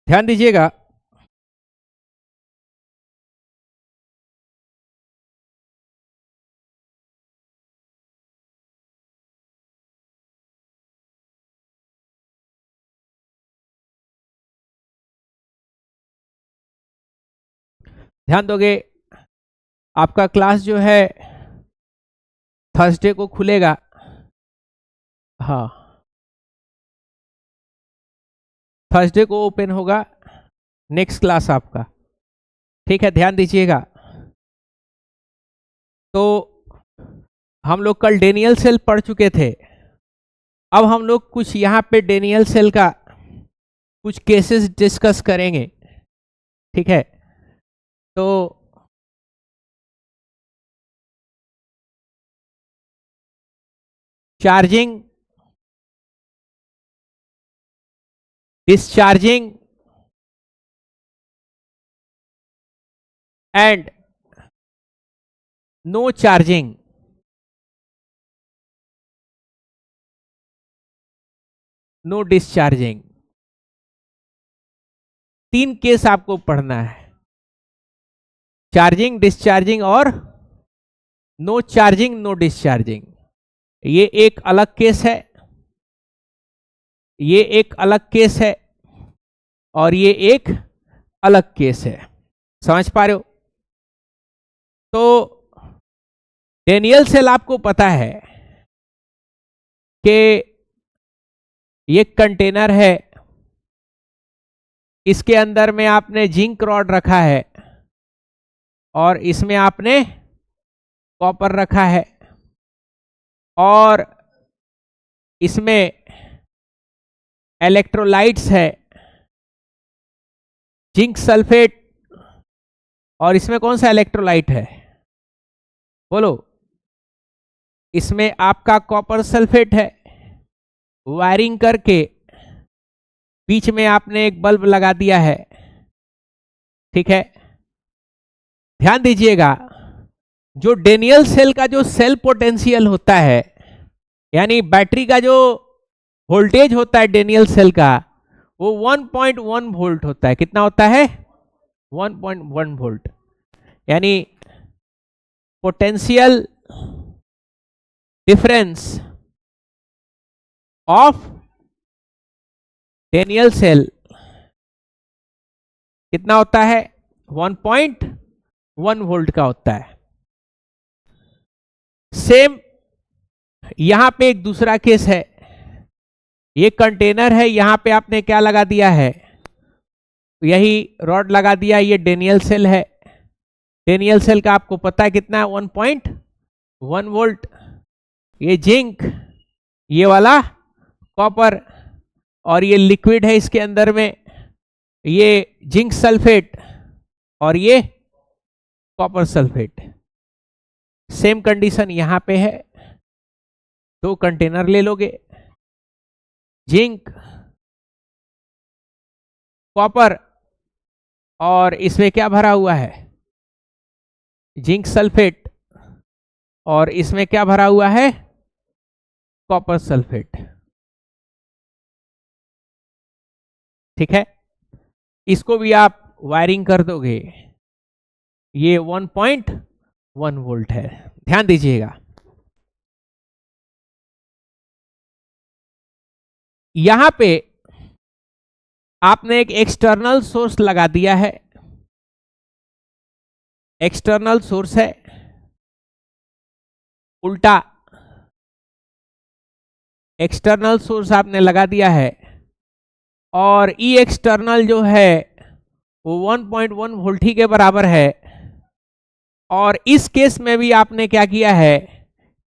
ध्यान दीजिएगा, ध्यान दोगे। आपका क्लास जो है थर्सडे को खुलेगा। हाँ, थर्सडे को ओपन होगा नेक्स्ट क्लास आपका। ठीक है, ध्यान दीजिएगा। तो हम लोग कल डेनियल सेल पढ़ चुके थे। अब हम लोग कुछ यहाँ पे डेनियल सेल का कुछ केसेस डिस्कस करेंगे। ठीक है, तो charging, discharging and no charging, no discharging, 3 case आपको पढ़ना है। चार्जिंग, डिस्चार्जिंग और नो चार्जिंग, नो डिस्चार्जिंग। ये एक अलग केस है, ये एक अलग केस है और ये एक अलग केस है। समझ पा रहे हो? तो डेनियल सेल आपको पता है कि ये कंटेनर है, इसके अंदर में आपने जिंक रॉड रखा है और इसमें आपने कॉपर रखा है और इसमें इलेक्ट्रोलाइट्स है, जिंक सल्फेट, और इसमें कौन सा इलेक्ट्रोलाइट है बोलो? इसमें आपका कॉपर सल्फेट है। वायरिंग करके बीच में आपने एक बल्ब लगा दिया है। ठीक है, ध्यान दीजिएगा, जो डेनियल सेल का जो सेल पोटेंशियल होता है, यानी बैटरी का जो वोल्टेज होता है डेनियल सेल का, वो 1.1 वोल्ट होता है। कितना होता है? 1.1 वोल्ट। यानी potential difference of Daniell cell कितना होता है? 1.1 वोल्ट का होता है। सेम यहां पे एक दूसरा केस है। ये कंटेनर है, यहां पे आपने क्या लगा दिया है? यही रॉड लगा दिया। ये डेनियल सेल है। डेनियल सेल का आपको पता है कितना है? 1.1 वोल्ट। ये जिंक, ये वाला कॉपर, और ये लिक्विड है इसके अंदर में, ये जिंक सल्फेट और ये कॉपर सल्फेट। सेम कंडीशन यहां पे है। 2 कंटेनर ले लोगे, जिंक, कॉपर, और इसमें क्या भरा हुआ है? जिंक सल्फेट, और इसमें क्या भरा हुआ है? Copper sulphate. ठीक है, इसको भी आप वायरिंग कर दोगे। ये 1.1 वोल्ट है। ध्यान दीजिएगा, यहां पे आपने एक एक्सटर्नल सोर्स लगा दिया है। एक्सटर्नल सोर्स है, उल्टा एक्सटर्नल सोर्स आपने लगा दिया है, और ई एक्सटर्नल जो है वो 1.1 वोल्ट ही के बराबर है। और इस केस में भी आपने क्या किया है?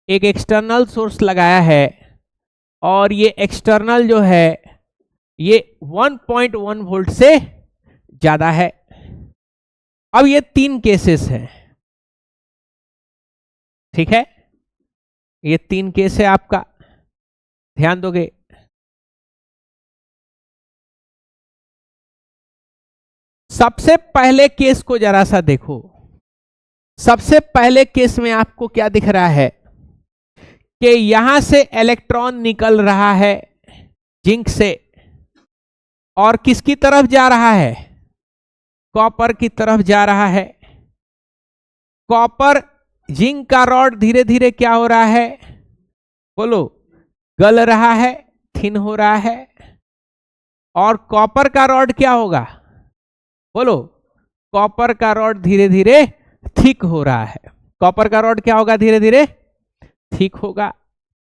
एक एक्सटर्नल सोर्स लगाया है, और ये एक्सटर्नल जो है ये 1.1 वोल्ट से ज्यादा है। अब ये 3 केसेस हैं। ठीक है, ये 3 केस है आपका। ध्यान दोगे, सबसे पहले केस को जरा सा देखो। सबसे पहले केस में आपको क्या दिख रहा है कि यहां से इलेक्ट्रॉन निकल रहा है जिंक से, और किसकी तरफ जा रहा है? कॉपर की तरफ जा रहा है। कॉपर जिंक का रॉड धीरे धीरे क्या हो रहा है? बोलो, गल रहा है, थिन हो रहा है। और कॉपर का रॉड क्या होगा? बोलो, कॉपर का रॉड धीरे धीरे थिक हो रहा है। कॉपर का रॉड क्या होगा? धीरे धीरे थिक होगा।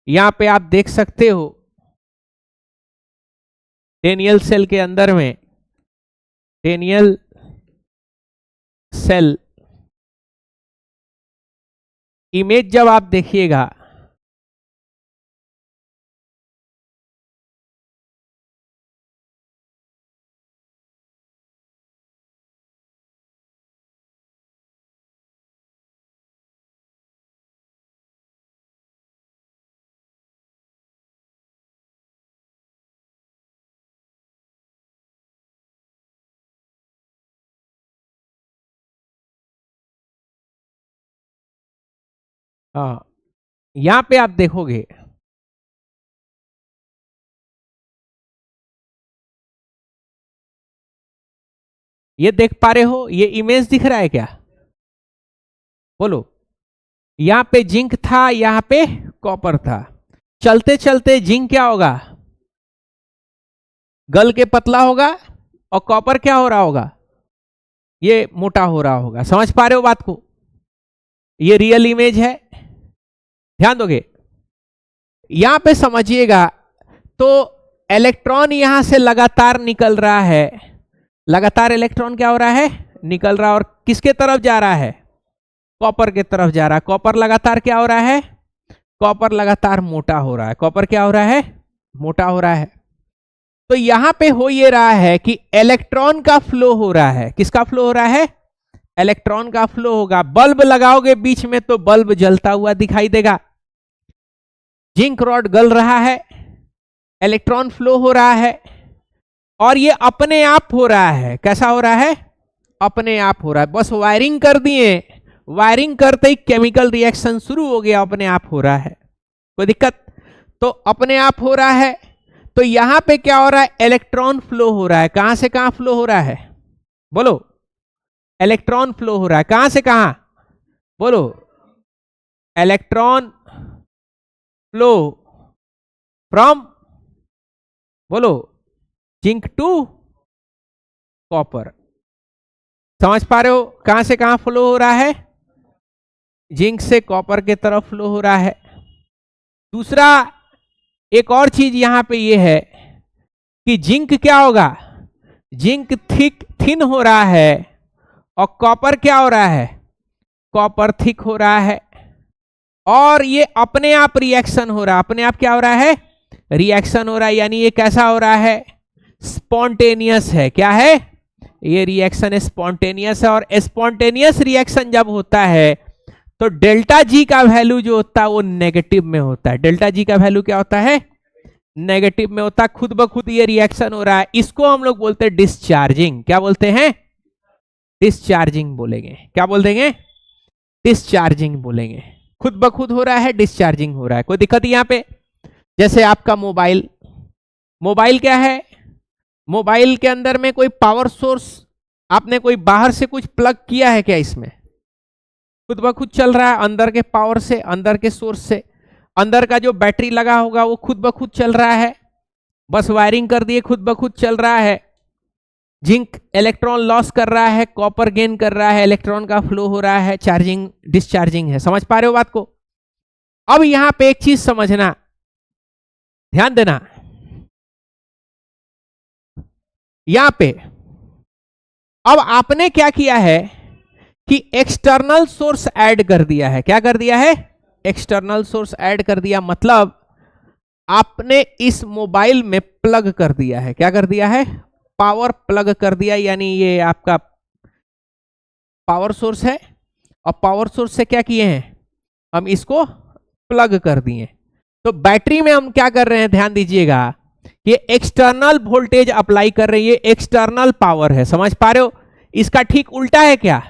यहां पे आप देख सकते हो डेनियल सेल के अंदर में, डेनियल सेल इमेज जब आप देखिएगा हाँ, यहां पे आप देखोगे ये देख पा रहे हो, ये इमेज दिख रहा है क्या? बोलो, यहां पे जिंक था, यहां पे कॉपर था। चलते चलते जिंक क्या होगा? गल के पतला होगा, और कॉपर क्या हो रहा होगा? ये मोटा हो रहा होगा। समझ पा रहे हो बात को? ये रियल इमेज है, ध्यान दोगे। यहां पे समझिएगा, तो इलेक्ट्रॉन यहां से लगातार निकल रहा है, लगातार इलेक्ट्रॉन क्या हो रहा है? निकल रहा है। और किसके तरफ जा रहा है? कॉपर के तरफ जा रहा है। कॉपर लगातार क्या हो रहा है? कॉपर लगातार मोटा हो रहा है। कॉपर क्या हो रहा है? मोटा हो रहा है। तो यहां पे हो ये रहा है कि इलेक्ट्रॉन का फ्लो हो रहा है। किसका फ्लो हो रहा है? इलेक्ट्रॉन का फ्लो होगा। बल्ब लगाओगे बीच में तो बल्ब जलता हुआ दिखाई देगा। जिंक रॉड गल रहा है, इलेक्ट्रॉन फ्लो हो रहा है, और ये अपने आप हो रहा है। कैसा हो रहा है? अपने आप हो रहा है। बस वायरिंग कर दिए, वायरिंग करते ही केमिकल रिएक्शन शुरू हो गया, अपने आप हो रहा है। कोई दिक्कत? तो अपने आप हो रहा है। तो यहां पे क्या हो रहा है? इलेक्ट्रॉन फ्लो हो रहा है। कहां से कहां फ्लो हो रहा है? बोलो, इलेक्ट्रॉन फ्लो हो रहा है। कहां से कहां? बोलो, इलेक्ट्रॉन फ्लो फ्रॉम, बोलो, जिंक टू कॉपर। समझ पा रहे हो कहां से कहां फ्लो हो रहा है? जिंक से कॉपर के तरफ फ्लो हो रहा है। दूसरा, एक और चीज यहां पे ये है कि जिंक क्या होगा? जिंक थिन हो रहा है, और कॉपर क्या हो रहा है? कॉपर थिक हो रहा है। और ये अपने आप रिएक्शन हो रहा है। अपने आप क्या हो रहा है? रिएक्शन हो रहा है। यानी ये कैसा हो रहा है? स्पॉन्टेनियस है। क्या है? ये रिएक्शन स्पॉन्टेनियस है। और स्पॉन्टेनियस रिएक्शन जब होता है तो डेल्टा जी का वैल्यू जो होता है वो नेगेटिव में होता है। डेल्टा जी का वैल्यू क्या होता है? नेगेटिव में होता है। खुद ब खुद ये रिएक्शन हो रहा है। इसको हम लोग बोलते हैं डिस्चार्जिंग। क्या बोलते हैं? डिस्चार्जिंग बोलेंगे। क्या बोल देंगे? डिस्चार्जिंग बोलेंगे। खुद ब खुद हो रहा है, डिस्चार्जिंग हो रहा है। कोई दिक्कत यहाँ पे? जैसे आपका मोबाइल, मोबाइल क्या है? मोबाइल के अंदर में कोई पावर सोर्स आपने कोई बाहर से कुछ प्लग किया है क्या? इसमें खुद ब खुद चल रहा है, अंदर के पावर से, अंदर के सोर्स से। अंदर का जो बैटरी लगा होगा वो खुद ब खुद चल रहा है। बस वायरिंग कर दिए, खुद ब खुद चल रहा है। जिंक इलेक्ट्रॉन लॉस कर रहा है, कॉपर गेन कर रहा है, इलेक्ट्रॉन का फ्लो हो रहा है, चार्जिंग डिस्चार्जिंग है। समझ पा रहे हो बात को? अब यहां पे एक चीज समझना, ध्यान देना। यहां पे अब आपने क्या किया है कि एक्सटर्नल सोर्स ऐड कर दिया है। क्या कर दिया है? एक्सटर्नल सोर्स ऐड कर दिया। मतलब आपने इस मोबाइल में प्लग कर दिया है। क्या कर दिया है? पावर प्लग कर दिया। यानी ये आपका पावर सोर्स है, और पावर सोर्स से क्या किए हैं? हम इसको प्लग कर दिए। तो बैटरी में हम क्या कर रहे हैं? ध्यान दीजिएगा, ये एक्सटर्नल वोल्टेज अप्लाई कर रही है, एक्सटर्नल पावर है। समझ पा रहे हो? इसका ठीक उल्टा है क्या?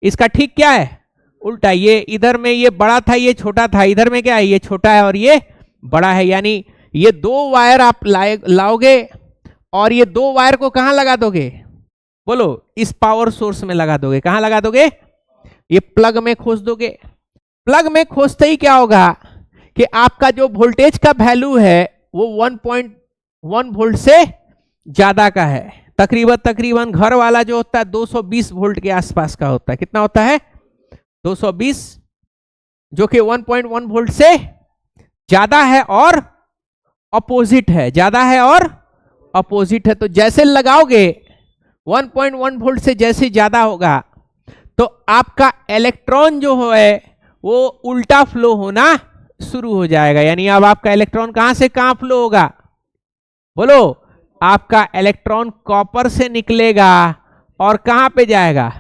इसका ठीक क्या है? उल्टा। ये इधर में ये बड़ा था, ये छोटा था। इधर में क्या है? ये छोटा है और ये बड़ा है। यानी ये दो वायर आप लाओगे और ये दो वायर को कहां लगा दोगे? बोलो, इस पावर सोर्स में लगा दोगे। कहां लगा दोगे? ये प्लग में खोस दोगे। प्लग में खोसते ही क्या होगा कि आपका जो वोल्टेज का वैल्यू है वो 1.1 वोल्ट से ज्यादा का है। तकरीबन घर वाला जो होता है 220 वोल्ट के आसपास का होता है। कितना होता है? 220, जो कि 1.1 वोल्ट से ज्यादा है और अपोजिट है। ज्यादा है और अपोजिट है। तो जैसे लगाओगे 1.1 वोल्ट से जैसे ज्यादा होगा तो आपका इलेक्ट्रॉन जो है वो उल्टा फ्लो होना शुरू हो जाएगा। यानी अब आपका इलेक्ट्रॉन कहां से कहां फ्लो होगा? बोलो, आपका इलेक्ट्रॉन कॉपर से निकलेगा और कहां पे जाएगा?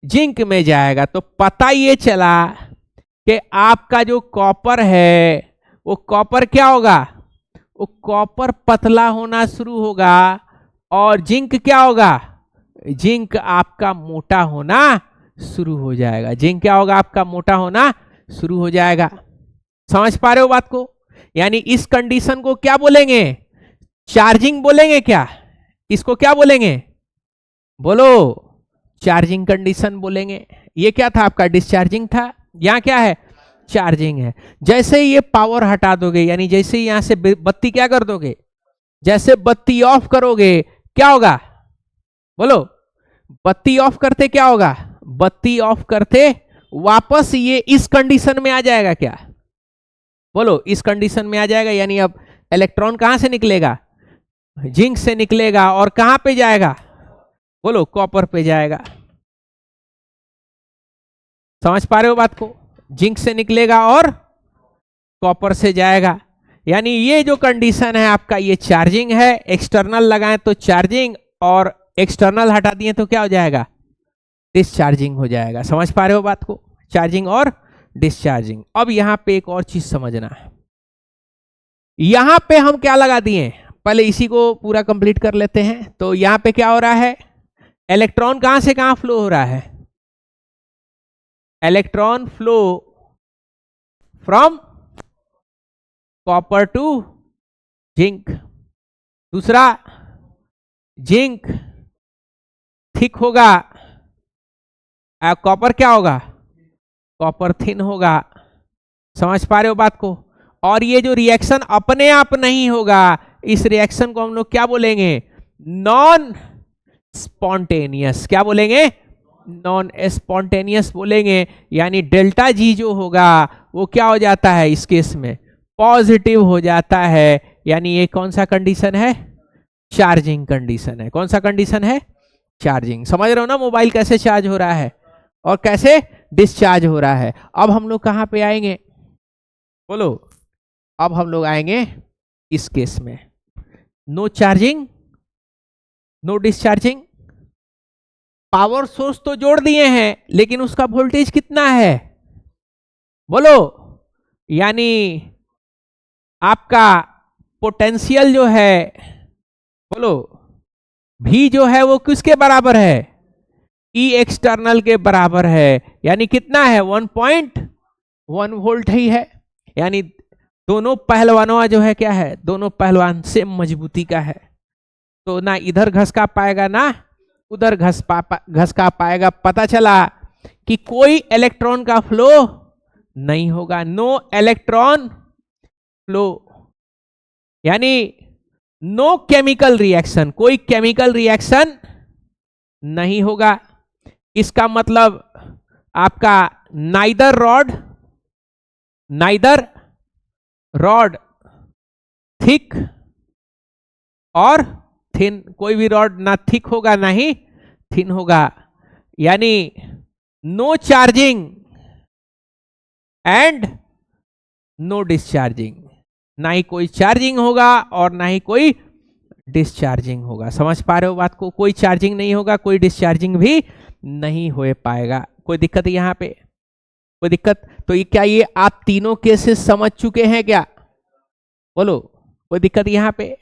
जिंक में जाएगा। तो पता ये चला कि आपका जो कॉपर है वो कॉपर क्या होगा? वो कॉपर पतला होना शुरू होगा और जिंक क्या होगा? जिंक आपका मोटा होना शुरू हो जाएगा। जिंक क्या होगा? आपका मोटा होना शुरू हो जाएगा। समझ पा रहे हो बात को? यानी इस कंडीशन को क्या बोलेंगे? चार्जिंग बोलेंगे क्या? इसको क्या बोलेंगे? बोलो, चार्जिंग कंडीशन बोलेंगे। ये क्या था? आपका डिस्चार्जिंग था। यहां क्या है? चार्जिंग है। जैसे ही ये पावर हटा दोगे, यानी जैसे ही यहां से बत्ती क्या कर दोगे, जैसे बत्ती ऑफ करोगे क्या होगा? बोलो, बत्ती ऑफ करते क्या होगा? बत्ती ऑफ करते वापस ये इस कंडीशन में आ जाएगा। क्या? बोलो, इस कंडीशन में आ जाएगा। यानी अब इलेक्ट्रॉन कहां से निकलेगा? जिंक से निकलेगा और कहां पे जाएगा? बोलो, कॉपर पे जाएगा। समझ पा रहे हो बात को? जिंक से निकलेगा और कॉपर से जाएगा। यानी ये जो कंडीशन है आपका, ये चार्जिंग है। एक्सटर्नल लगाएं तो चार्जिंग, और एक्सटर्नल हटा दिए तो क्या हो जाएगा? डिस्चार्जिंग हो जाएगा। समझ पा रहे हो बात को? चार्जिंग और डिस्चार्जिंग। अब यहां पे एक और चीज समझना है। यहां पे हम क्या लगा दिए? पहले इसी को पूरा कंप्लीट कर लेते हैं। तो यहां पे क्या हो रहा है? इलेक्ट्रॉन कहां से कहां फ्लो हो रहा है? Electron flow from copper two zinc. दूसरा, जिंक थिक होगा, कॉपर क्या होगा? कॉपर थिन होगा। समझ पा रहे हो बात को? और ये जो रिएक्शन अपने आप नहीं होगा, इस रिएक्शन को हम लोग क्या बोलेंगे? Non spontaneous. क्या बोलेंगे? नॉन स्पॉन्टेनियस बोलेंगे। यानी डेल्टा जी जो होगा वो क्या हो जाता है इस केस में? पॉजिटिव हो जाता है। यानी ये कौन सा कंडीशन है? चार्जिंग कंडीशन है। कौन सा कंडीशन है? चार्जिंग। समझ रहे हो ना मोबाइल कैसे चार्ज हो रहा है और कैसे डिस्चार्ज हो रहा है? अब हम लोग कहां पे आएंगे? बोलो, अब हम लोग आएंगे इस केस में। No charging, no discharging. Power source तो जोड़ दिए हैं, लेकिन उसका वोल्टेज कितना है? बोलो, यानी आपका पोटेंशियल जो है, बोलो, भी जो है वो किसके बराबर है? ई एक्सटर्नल के बराबर है। यानी कितना है? 1.1 वोल्ट ही है। यानी दोनों पहलवानों जो है क्या है? दोनों पहलवान सेम मजबूती का है। तो ना इधर घसका पाएगा ना उधर घसका पाएगा। पता चला कि कोई इलेक्ट्रॉन का फ्लो नहीं होगा। नो इलेक्ट्रॉन फ्लो, यानी नो केमिकल रिएक्शन। कोई केमिकल रिएक्शन नहीं होगा। इसका मतलब आपका नाइदर रॉड थिक और थिन। कोई भी रॉड ना थिक होगा ना ही थिन होगा। यानी no charging and no discharging. ना ही कोई चार्जिंग होगा और ना ही कोई डिस्चार्जिंग होगा। समझ पा रहे हो बात को? कोई चार्जिंग नहीं होगा, कोई डिस्चार्जिंग भी नहीं हो पाएगा। कोई दिक्कत यहां पे? कोई दिक्कत? तो ये क्या ये आप तीनों केसेस समझ चुके हैं क्या? बोलो, कोई दिक्कत यहां पे?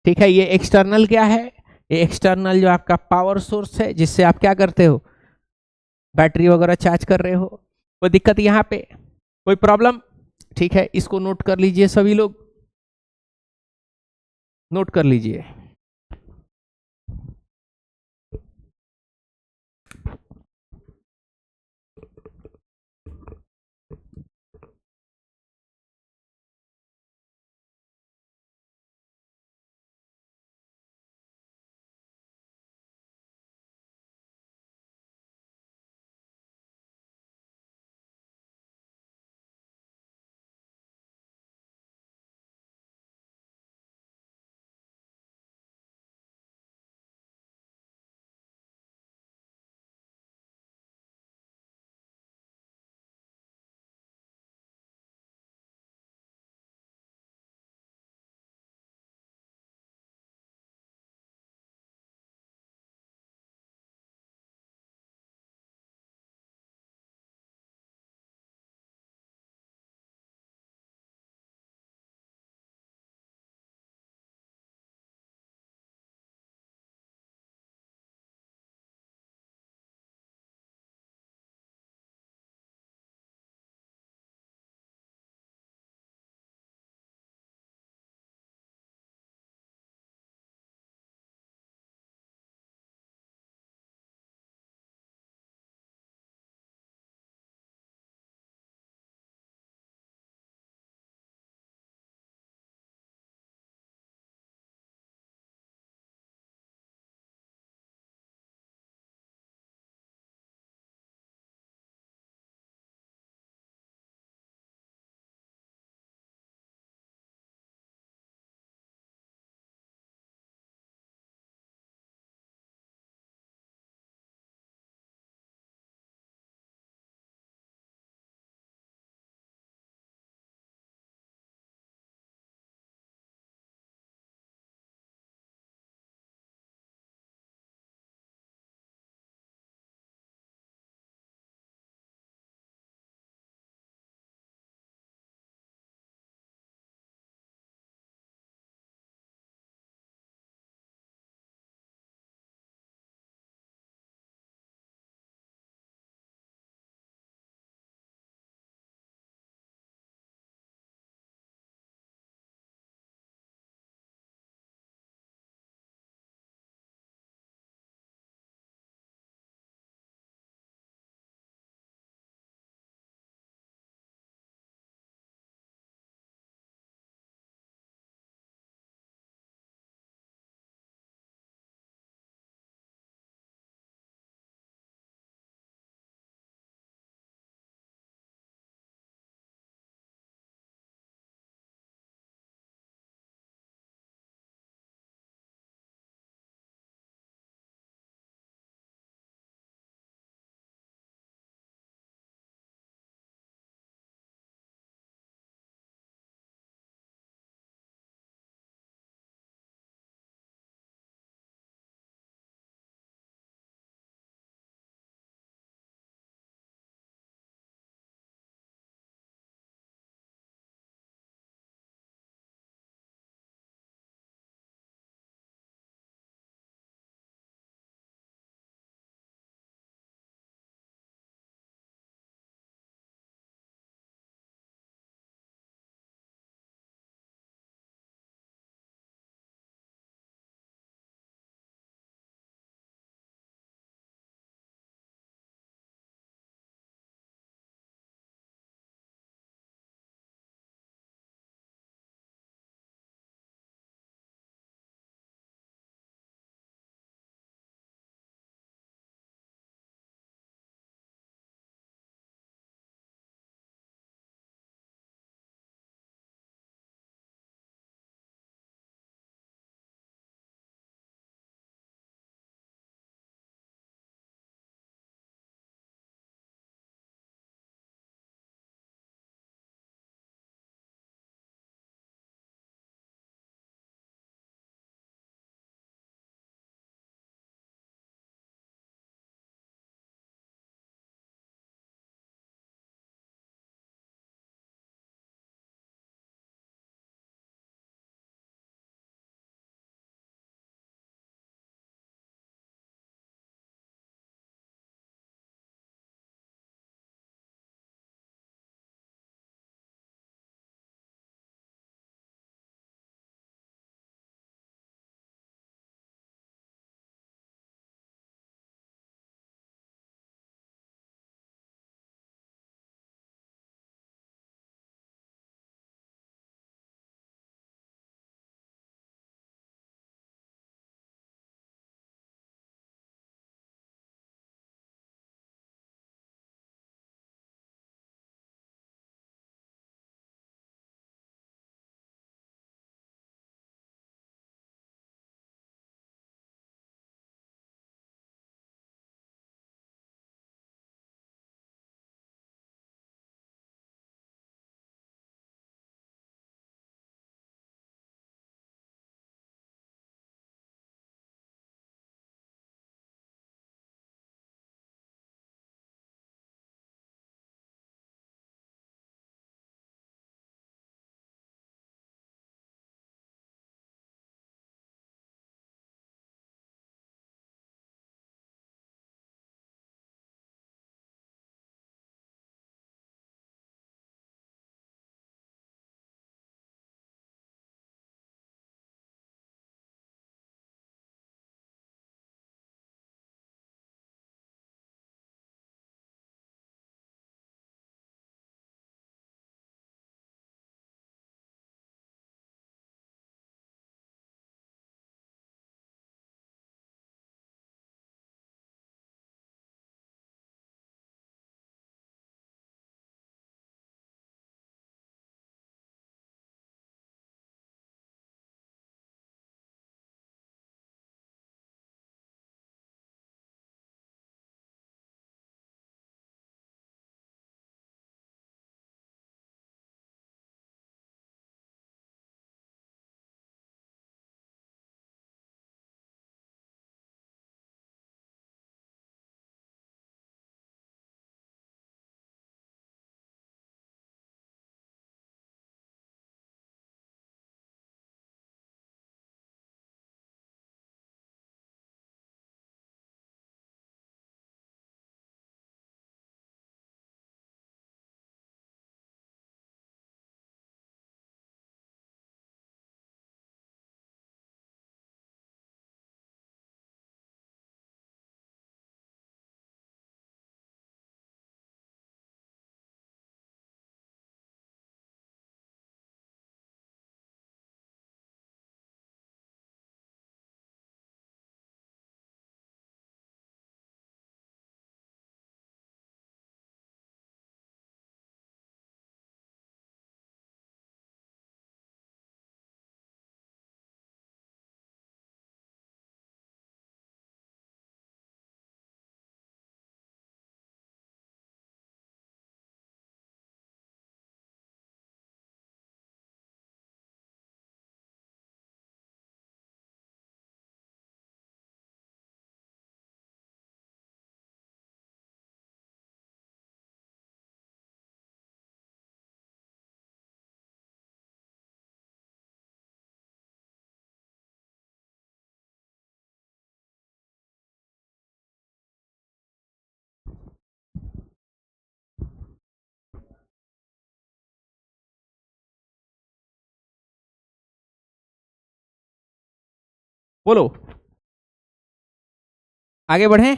ठीक है। ये एक्सटर्नल क्या है? ये एक्सटर्नल जो आपका पावर सोर्स है, जिससे आप क्या करते हो? बैटरी वगैरह चार्ज कर रहे हो। कोई दिक्कत यहां पे? कोई प्रॉब्लम? ठीक है, इसको नोट कर लीजिए। सभी लोग नोट कर लीजिए। बोलो, आगे बढ़े।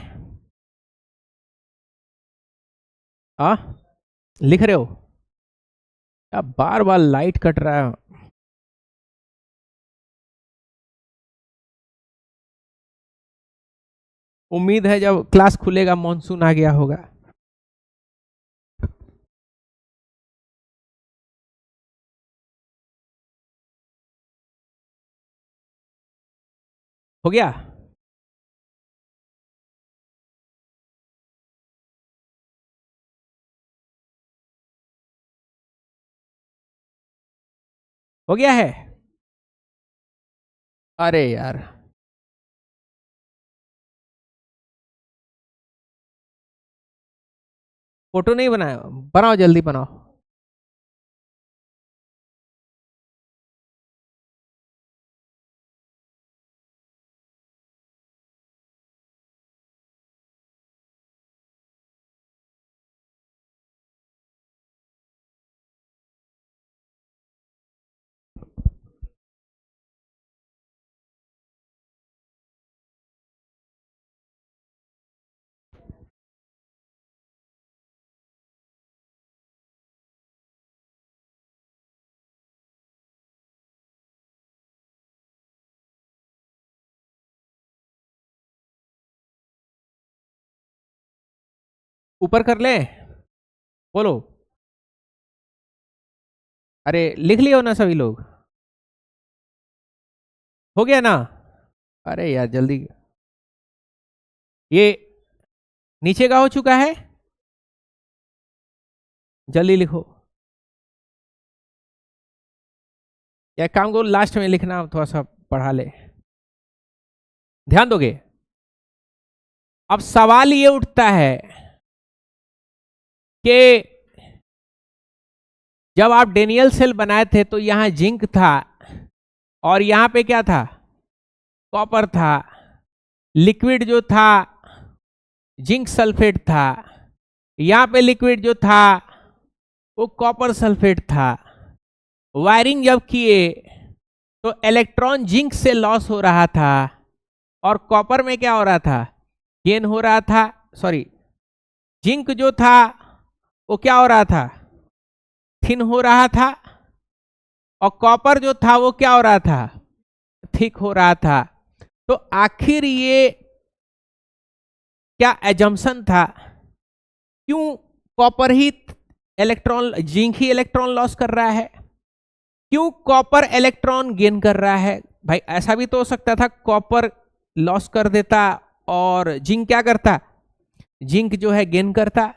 लिख रहे हो क्या? बार बार लाइट कट रहा है। उम्मीद है जब क्लास खुलेगा मॉनसून आ गया होगा। हो गया? हो गया है? अरे यार, फोटो नहीं बनाया? बनाओ, जल्दी बनाओ। ऊपर कर ले, बोलो। अरे लिख लियो ना सभी लोग? हो गया ना? अरे यार जल्दी, ये नीचे का हो चुका है, जल्दी लिखो। या काम को लास्ट में लिखना, थोड़ा सा पढ़ा ले, ध्यान दोगे। अब सवाल ये उठता है कि जब आप डेनियल सेल बनाए थे तो यहां जिंक था और यहां पे क्या था? कॉपर था। लिक्विड जो था जिंक सल्फेट था, यहां पे लिक्विड जो था वो कॉपर सल्फेट था। वायरिंग जब किए तो इलेक्ट्रॉन जिंक से लॉस हो रहा था और कॉपर में क्या हो रहा था? गेन हो रहा था। सॉरी, जिंक जो था वो क्या हो रहा था? थिन हो रहा था। और कॉपर जो था वो क्या हो रहा था? थिक हो रहा था। तो आखिर ये क्या एजम्पशन था? क्यों कॉपर ही इलेक्ट्रॉन, जिंक ही इलेक्ट्रॉन लॉस कर रहा है? क्यों कॉपर इलेक्ट्रॉन गेन कर रहा है? भाई ऐसा भी तो हो सकता था कॉपर लॉस कर देता और जिंक क्या करता? जिंक जो है गेन करता।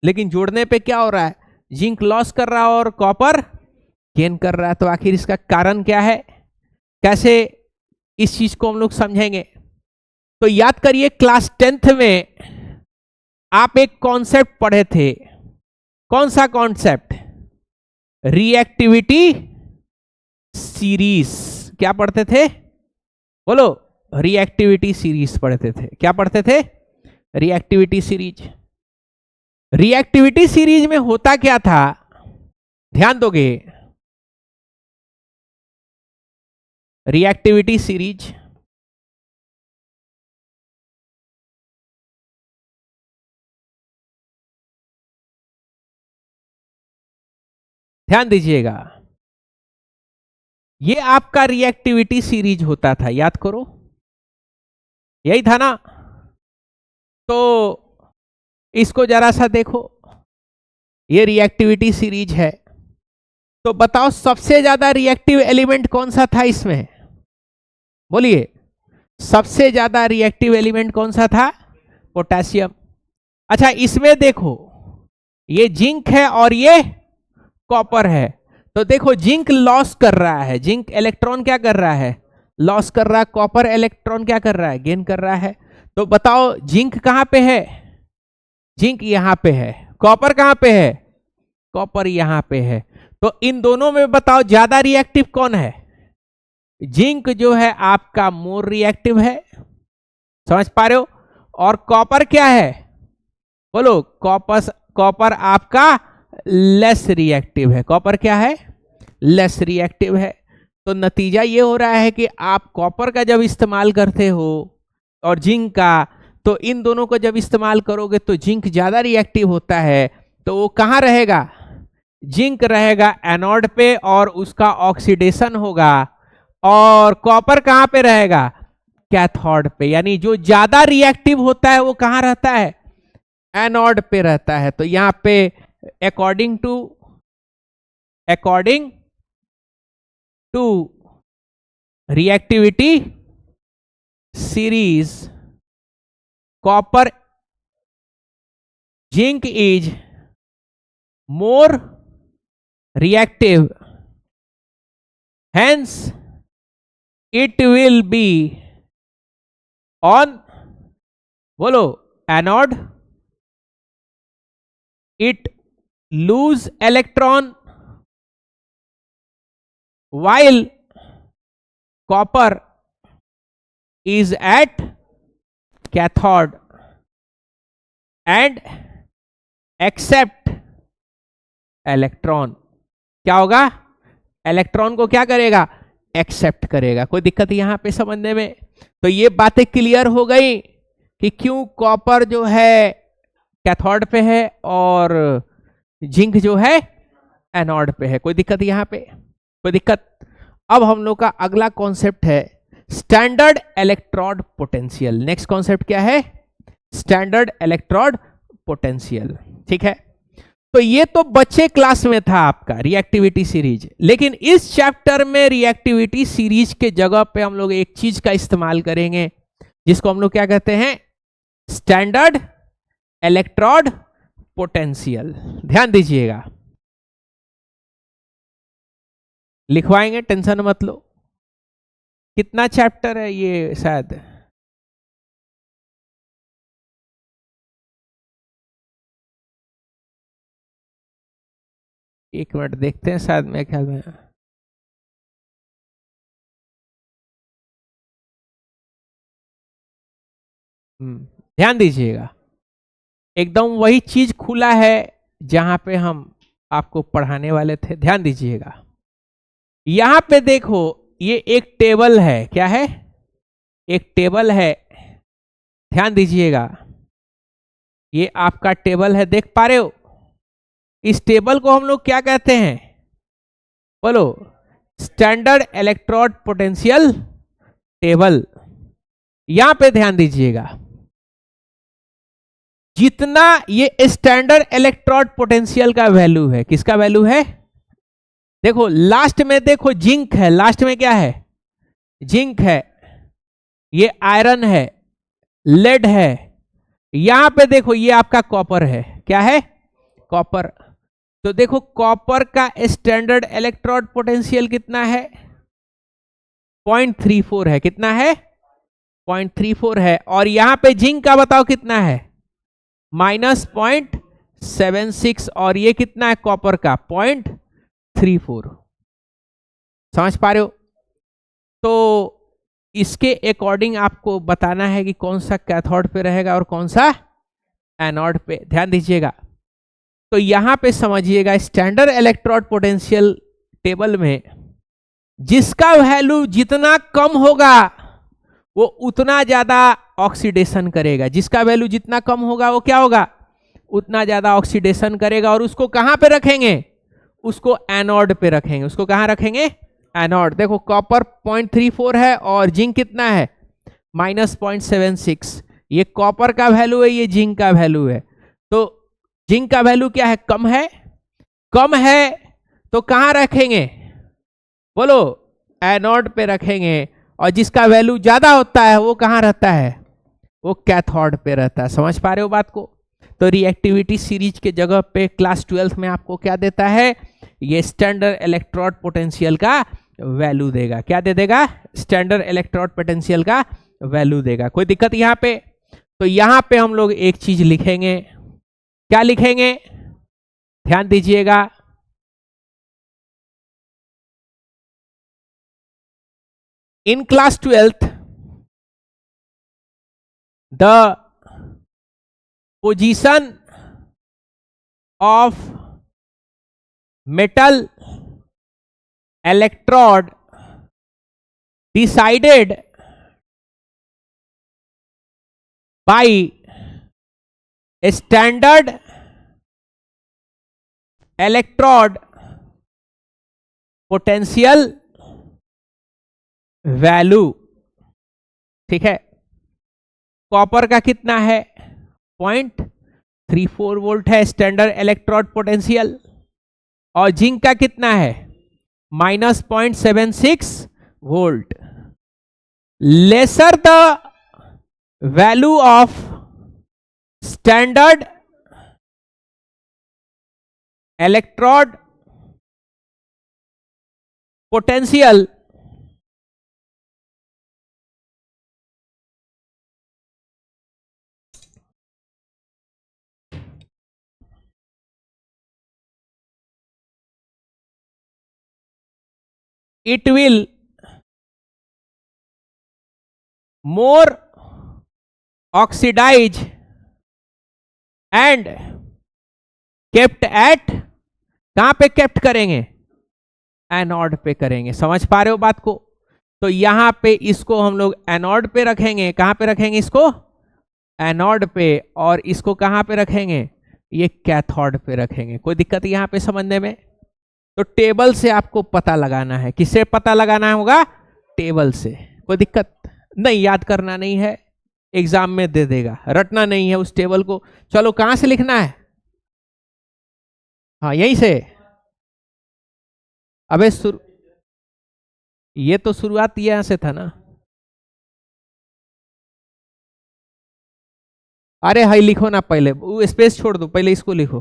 लेकिन जोड़ने पे क्या हो रहा है? जिंक लॉस कर रहा है और कॉपर गेन कर रहा है। तो आखिर इसका कारण क्या है? कैसे इस चीज को हम लोग समझेंगे? तो याद करिए, क्लास 10th में आप एक कॉन्सेप्ट पढ़े थे। कौन सा कॉन्सेप्ट? Reactivity series. क्या पढ़ते थे? बोलो, रिएक्टिविटी सीरीज पढ़ते थे। क्या पढ़ते थे? Reactivity series. रिएक्टिविटी सीरीज में होता क्या था? ध्यान दोगे, रिएक्टिविटी सीरीज ध्यान दीजिएगा, ये आपका रिएक्टिविटी सीरीज होता था। याद करो, यही था ना? तो इसको जरा सा देखो, ये रिएक्टिविटी सीरीज है। तो बताओ सबसे ज्यादा रिएक्टिव एलिमेंट कौन सा था इसमें? बोलिए, सबसे ज्यादा रिएक्टिव एलिमेंट कौन सा था? पोटेशियम। अच्छा, इसमें देखो, ये जिंक है और ये कॉपर है। तो देखो, जिंक लॉस कर रहा है, जिंक इलेक्ट्रॉन क्या कर रहा है? लॉस कर रहा है। कॉपर इलेक्ट्रॉन क्या कर रहा है? गेन कर रहा है। तो बताओ जिंक कहां पे है? जिंक यहां पे है। कॉपर कहां पे है? कॉपर यहां पे है। तो इन दोनों में बताओ ज्यादा रिएक्टिव कौन है? जिंक जो है आपका मोर रिएक्टिव है। समझ पा रहे हो? और कॉपर क्या है? बोलो, कॉपर आपका लेस रिएक्टिव है। कॉपर क्या है? लेस रिएक्टिव है। तो नतीजा ये हो रहा है कि आप कॉपर का जब इस्तेमाल करते हो और जिंक का, तो इन दोनों को जब इस्तेमाल करोगे तो जिंक ज्यादा रिएक्टिव होता है, तो वो कहाँ रहेगा, जिंक रहेगा एनोड पे और उसका ऑक्सीडेशन होगा, और कॉपर कहाँ पे रहेगा, कैथोड पे। यानी जो ज्यादा रिएक्टिव होता है वो कहाँ रहता है, एनोड पे रहता है। तो यहां पे according to reactivity series, copper zinc is more reactive, hence it will be on, बोलो, anode, it lose electron while copper is at cathode and accept electron। क्या होगा, इलेक्ट्रॉन को क्या करेगा, एक्सेप्ट करेगा। कोई दिक्कत यहां पे समझने में? तो ये बातें क्लियर हो गई कि क्यों कॉपर जो है कैथोड पे है और जिंक जो है एनोड पे है। कोई दिक्कत यहां पे? कोई दिक्कत? अब हम लोग का अगला कॉन्सेप्ट है standard electrode potential. Next concept क्या है, स्टैंडर्ड इलेक्ट्रोड पोटेंशियल। ठीक है, तो ये तो बच्चे क्लास में था आपका रिएक्टिविटी सीरीज, लेकिन इस चैप्टर में रिएक्टिविटी सीरीज के जगह पे हम लोग एक चीज का इस्तेमाल करेंगे जिसको हम लोग क्या कहते हैं, स्टैंडर्ड इलेक्ट्रोड पोटेंशियल। ध्यान दीजिएगा, लिखवाएंगे, टेंशन मत लो। कितना चैप्टर है ये, शायद एक मिनट देखते हैं, शायद मेरे ख्याल में ध्यान दीजिएगा, एकदम वही चीज खुला है जहां पे हम आपको पढ़ाने वाले थे। ध्यान दीजिएगा, यहां पे देखो ये एक टेबल है। क्या है, एक टेबल है। ध्यान दीजिएगा, ये आपका टेबल है, देख पा रहे हो? इस टेबल को हम लोग क्या कहते हैं, बोलो, स्टैंडर्ड इलेक्ट्रोड पोटेंशियल टेबल। यहां पे ध्यान दीजिएगा, जितना ये स्टैंडर्ड इलेक्ट्रोड पोटेंशियल का वैल्यू है, किसका वैल्यू है, देखो लास्ट में देखो जिंक है, लास्ट में क्या है, जिंक है, ये आयरन है, लेड है, यहां पे देखो ये आपका कॉपर है। क्या है, कॉपर। तो देखो कॉपर का स्टैंडर्ड इलेक्ट्रोड पोटेंशियल कितना है, 0.34 है। कितना है, 0.34 है। और यहां पे जिंक का बताओ कितना है, -0.76, और ये कितना है कॉपर का, 0.34। समझ पा रहे हो? तो इसके अकॉर्डिंग आपको बताना है कि कौन सा कैथोड पे रहेगा और कौन सा एनोड पे। ध्यान दीजिएगा, तो यहां पे समझिएगा, स्टैंडर्ड इलेक्ट्रोड पोटेंशियल टेबल में जिसका वैल्यू जितना कम होगा वो उतना ज्यादा ऑक्सीडेशन करेगा। जिसका वैल्यू जितना कम होगा वो क्या होगा, उतना ज्यादा ऑक्सीडेशन करेगा। और उसको कहां पे रखेंगे, उसको एनोड पे रखेंगे। उसको कहां रखेंगे, एनोड। देखो कॉपर 0.34 है और जिंक कितना है, -0.76। ये कॉपर का वैल्यू है, ये जिंक का वैल्यू है। तो जिंक का वैल्यू क्या है, कम है। कम है तो कहां रखेंगे, बोलो, एनोड पे रखेंगे। और जिसका वैल्यू ज्यादा होता है वो कहां रहता है, वो कैथोड पे रहता है। समझ पा रहे हो बात को? तो रिएक्टिविटी सीरीज के जगह पे क्लास 12th में आपको क्या देता है, ये स्टैंडर्ड इलेक्ट्रोड पोटेंशियल का वैल्यू देगा। क्या दे देगा, स्टैंडर्ड इलेक्ट्रोड पोटेंशियल का वैल्यू देगा। कोई दिक्कत यहां पे? तो यहां पे हम लोग एक चीज लिखेंगे। क्या लिखेंगे, ध्यान दीजिएगा, in class 12th the position of metal electrode decided by standard electrode potential value. ठीक है, कॉपर का कितना है 0.34 वोल्ट है स्टैंडर्ड इलेक्ट्रोड पोटेंशियल, और जिंक का कितना है -0.76 volt. Lesser the value of standard electrode potential it will more oxidize and kept at, कहां पे केप्ट करेंगे एनोड पे करेंगे। समझ पा रहे हो बात को? तो यहां पे इसको हम लोग एनोड पे रखेंगे। कहां पे रखेंगे इसको एनोड पे, और इसको कहां पे रखेंगे ये कैथोड पे रखेंगे। कोई दिक्कत यहां पे समझने में? तो टेबल से आपको पता लगाना है। किससे पता लगाना होगा टेबल से। कोई दिक्कत नहीं, याद करना नहीं है, एग्जाम में दे देगा, रटना नहीं है उस टेबल को। चलो कहां से लिखना है? हाँ यहीं से। अबे ये तो शुरुआत यहां से था ना। अरे हाई लिखो ना, पहले वो स्पेस छोड़ दो, पहले इसको लिखो।